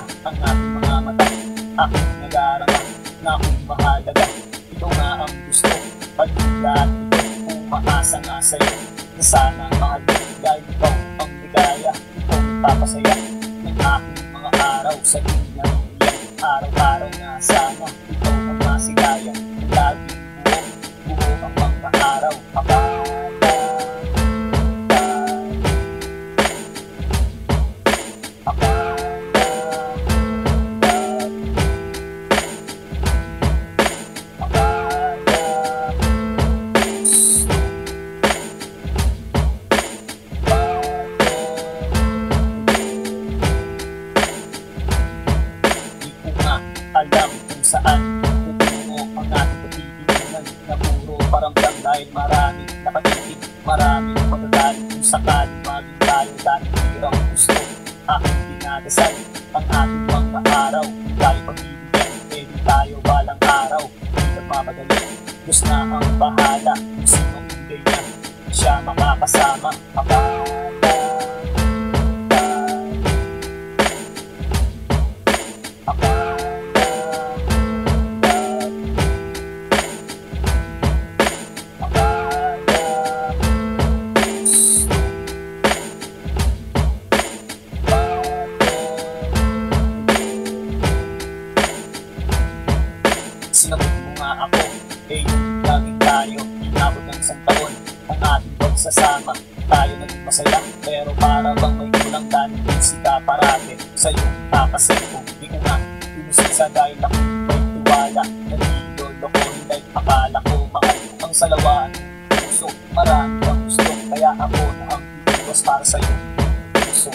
Nakikita ang aking mga mata, aking nagarama na ako'y mahalaga. Ito nga ang gusto, pag-ibig at ito, umaasa nga sa'yo na sana mahal mo, dahil ikaw ang ligaya, ikaw ang papasaya ng aking mga araw. Sa inyang iyan, araw-araw nga sana ikaw ang masigaya, lagi buo ang mga araw. Alam kung saan pupungo ang ating pagtitipingan na puro paramdam, dahil maraming nakatitig, maraming magagaling kung sakaling maging tayo. Dahil hirang gusto aking dinadasal ang ating mga araw, tayo pagbibigyan, pwede tayo balang araw. Hindi nagmamadali, Diyos na ang bahala, kung sino hindi niya siya makakasama. Sinagot mo nga ako, laging tayo inabot ng isang taon ang ating pagsasama. Tayo naging masaya, pero para bang may kulang, dahil busy ka parate sa iyong kakasay ko. Di ko nga inusinsa dahil ako may tiwala, nandidolo ko dahil akala ko mahal ang salawaan puso. Marami ang gusto, kaya ako na ang iwas para sa iyong puso.